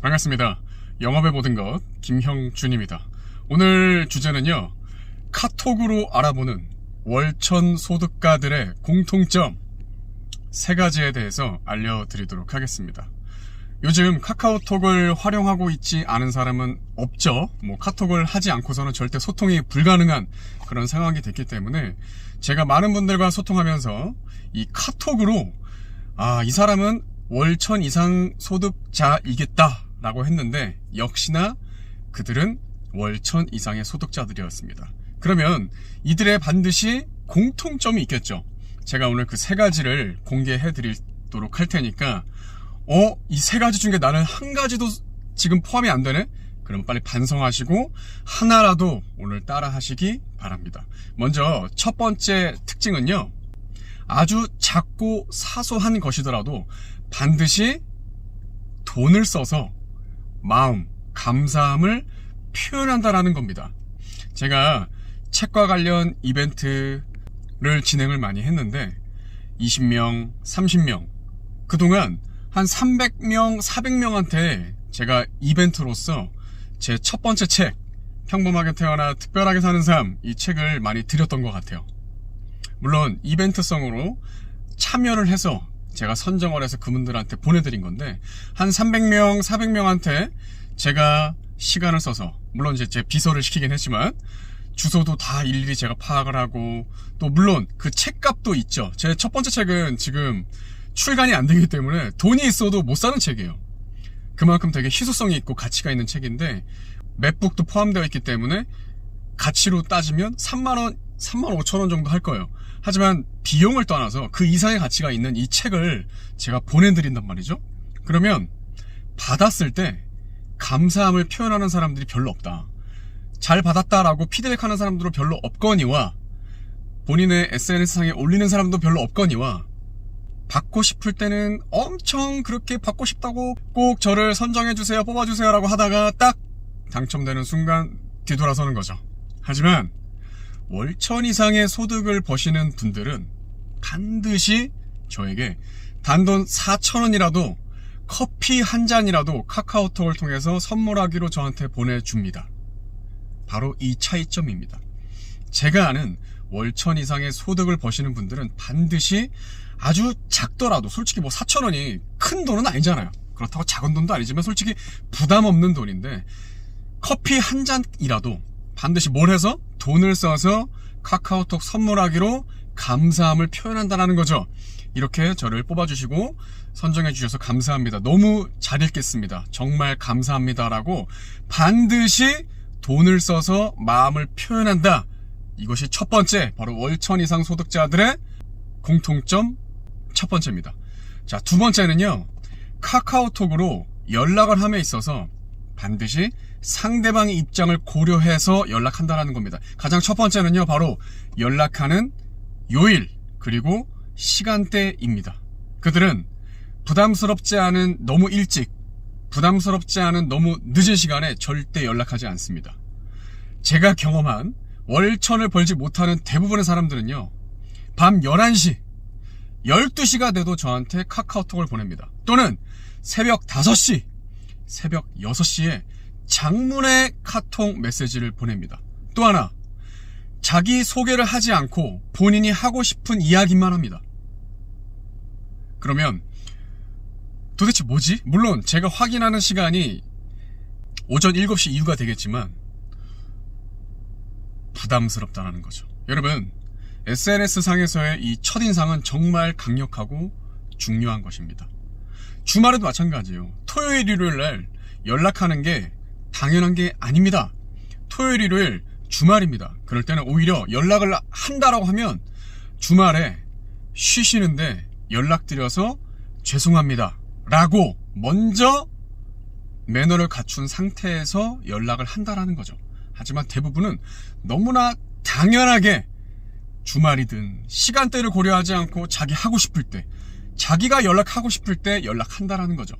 반갑습니다. 영업의 모든 것 김형준입니다. 오늘 주제는요, 카톡으로 알아보는 월천 소득가들의 공통점 3가지에 대해서 알려드리도록 하겠습니다. 요즘 카카오톡을 활용하고 있지 않은 사람은 없죠. 카톡을 하지 않고서는 절대 소통이 불가능한 그런 상황이 됐기 때문에 제가 많은 분들과 소통하면서 이 카톡으로 이 사람은 월천 이상 소득자이겠다 라고 했는데 역시나 그들은 월천 이상의 소득자들이었습니다. 그러면 이들의 반드시 공통점이 있겠죠. 제가 오늘 그 3가지를 공개해 드리도록 할 테니까 이 3가지 중에 나는 한 가지도 지금 포함이 안 되네? 그럼 빨리 반성하시고 하나라도 오늘 따라 하시기 바랍니다. 먼저 첫 번째 특징은요, 아주 작고 사소한 것이더라도 반드시 돈을 써서 마음, 감사함을 표현한다라는 겁니다. 제가 책과 관련 이벤트를 진행을 많이 했는데 20명, 30명, 그동안 한 300명, 400명한테 제가 이벤트로서 제 첫 번째 책, 평범하게 태어나 특별하게 사는 삶, 이 책을 많이 드렸던 것 같아요. 물론 이벤트성으로 참여를 해서 제가 선정을 해서 그분들한테 보내드린 건데 한 300명, 400명한테 제가 시간을 써서, 물론 이제 제 비서를 시키긴 했지만 주소도 다 일일이 제가 파악을 하고, 또 물론 그 책값도 있죠. 제 첫 번째 책은 지금 출간이 안 되기 때문에 돈이 있어도 못 사는 책이에요. 그만큼 되게 희소성이 있고 가치가 있는 책인데 맵북도 포함되어 있기 때문에 가치로 따지면 3만원, 3만 5천원 정도 할 거예요. 하지만 비용을 떠나서 그 이상의 가치가 있는 이 책을 제가 보내드린단 말이죠. 그러면 받았을 때 감사함을 표현하는 사람들이 별로 없다, 잘 받았다라고 피드백하는 사람들은 별로 없거니와 본인의 SNS상에 올리는 사람도 별로 없거니와 받고 싶을 때는 엄청 그렇게 받고 싶다고 꼭 저를 선정해주세요, 뽑아주세요 라고 하다가 딱 당첨되는 순간 뒤돌아서는 거죠. 하지만 월천 이상의 소득을 버시는 분들은 반드시 저에게 단돈 4,000원이라도 커피 한 잔이라도 카카오톡을 통해서 선물하기로 저한테 보내줍니다. 바로 이 차이점입니다. 제가 아는 월천 이상의 소득을 버시는 분들은 반드시 아주 작더라도, 솔직히 4,000원이 큰 돈은 아니잖아요. 그렇다고 작은 돈도 아니지만 솔직히 부담 없는 돈인데 커피 한 잔이라도 반드시 뭘 해서? 돈을 써서 카카오톡 선물하기로 감사함을 표현한다는 거죠. 이렇게 저를 뽑아주시고 선정해 주셔서 감사합니다, 너무 잘 읽겠습니다, 정말 감사합니다 라고 반드시 돈을 써서 마음을 표현한다. 이것이 첫 번째, 바로 월천 이상 소득자들의 공통점 첫 번째입니다. 자, 두 번째는요, 카카오톡으로 연락을 함에 있어서 반드시 상대방의 입장을 고려해서 연락한다는 겁니다. 가장 첫 번째는요, 바로 연락하는 요일 그리고 시간대입니다. 그들은 부담스럽지 않은 너무 일찍, 부담스럽지 않은 너무 늦은 시간에 절대 연락하지 않습니다. 제가 경험한 월천을 벌지 못하는 대부분의 사람들은요, 밤 11시, 12시가 돼도 저한테 카카오톡을 보냅니다. 또는 새벽 5시, 새벽 6시에 장문의 카톡 메시지를 보냅니다. 또 하나, 자기 소개를 하지 않고 본인이 하고 싶은 이야기만 합니다. 그러면 도대체 뭐지? 물론 제가 확인하는 시간이 오전 7시 이후가 되겠지만 부담스럽다는 거죠. 여러분, SNS 상에서의 이 첫인상은 정말 강력하고 중요한 것입니다. 주말에도 마찬가지예요. 토요일, 일요일 날 연락하는 게 당연한 게 아닙니다. 토요일, 일요일 주말입니다. 그럴 때는 오히려 연락을 한다라고 하면 주말에 쉬시는데 연락드려서 죄송합니다 라고 먼저 매너를 갖춘 상태에서 연락을 한다라는 거죠. 하지만 대부분은 너무나 당연하게 주말이든 시간대를 고려하지 않고 자기 하고 싶을 때, 자기가 연락하고 싶을 때 연락한다라는 거죠.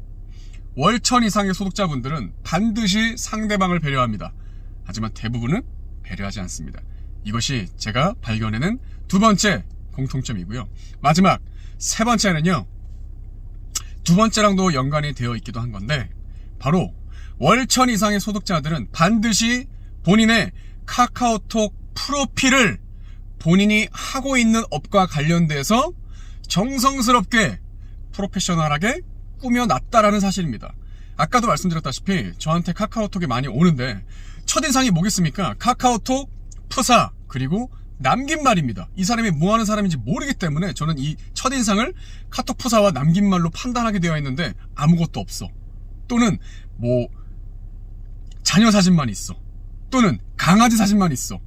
월천 이상의 소득자분들은 반드시 상대방을 배려합니다. 하지만 대부분은 배려하지 않습니다. 이것이 제가 발견해낸 두 번째 공통점이고요. 마지막 세 번째는요, 두 번째랑도 연관이 되어 있기도 한 건데, 바로 월천 이상의 소득자들은 반드시 본인의 카카오톡 프로필을 본인이 하고 있는 업과 관련돼서 정성스럽게 프로페셔널하게 꾸며놨다라는 사실입니다. 아까도 말씀드렸다시피 저한테 카카오톡이 많이 오는데 첫인상이 뭐겠습니까? 카카오톡 프사 그리고 남긴말입니다. 이 사람이 뭐 하는 사람인지 모르기 때문에 저는 이 첫인상을 카톡 프사와 남긴말로 판단하게 되어 있는데 아무것도 없어. 또는 뭐 자녀 사진만 있어. 또는 강아지 사진만 있어.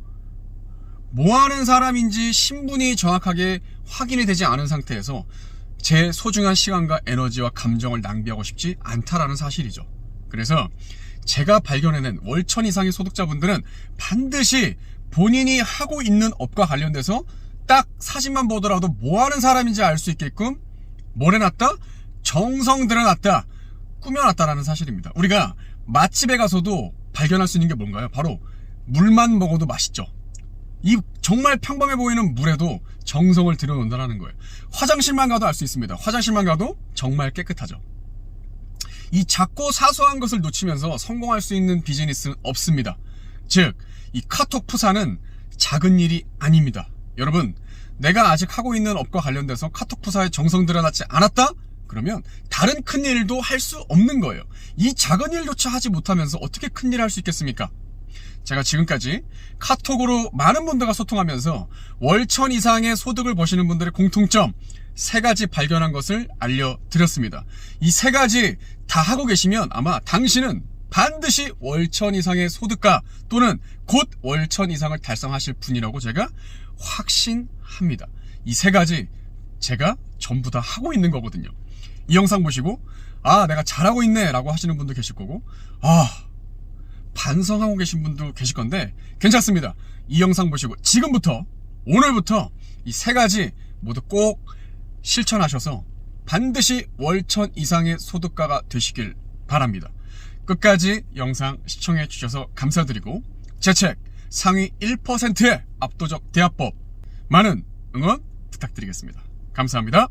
뭐 하는 사람인지 신분이 정확하게 확인이 되지 않은 상태에서 제 소중한 시간과 에너지와 감정을 낭비하고 싶지 않다라는 사실이죠. 그래서 제가 발견해낸 월천 이상의 소득자분들은 반드시 본인이 하고 있는 업과 관련돼서 딱 사진만 보더라도 뭐 하는 사람인지 알 수 있게끔 뭘 해놨다? 정성 들여놨다, 꾸며놨다라는 사실입니다. 우리가 맛집에 가서도 발견할 수 있는 게 뭔가요? 바로 물만 먹어도 맛있죠. 이 정말 평범해 보이는 물에도 정성을 들여놓는다는 거예요. 화장실만 가도 알 수 있습니다. 화장실만 가도 정말 깨끗하죠. 이 작고 사소한 것을 놓치면서 성공할 수 있는 비즈니스는 없습니다. 즉, 이 카톡 프사는 작은 일이 아닙니다. 여러분, 내가 아직 하고 있는 업과 관련돼서 카톡 프사에 정성 들여놨지 않았다? 그러면 다른 큰 일도 할 수 없는 거예요. 이 작은 일조차 하지 못하면서 어떻게 큰 일을 할 수 있겠습니까? 제가 지금까지 카톡으로 많은 분들과 소통하면서 월천 이상의 소득을 버시는 분들의 공통점 3가지 발견한 것을 알려드렸습니다. 이 3가지 다 하고 계시면 아마 당신은 반드시 월천 이상의 소득가 또는 곧 월천 이상을 달성하실 분이라고 제가 확신합니다. 이 3가지 제가 전부 다 하고 있는 거거든요. 이 영상 보시고 내가 잘하고 있네 라고 하시는 분도 계실 거고 반성하고 계신 분도 계실 건데 괜찮습니다. 이 영상 보시고 지금부터 오늘부터 이 3가지 모두 꼭 실천하셔서 반드시 월천 이상의 소득가가 되시길 바랍니다. 끝까지 영상 시청해 주셔서 감사드리고 제 책 상위 1%의 압도적 대화법 많은 응원 부탁드리겠습니다. 감사합니다.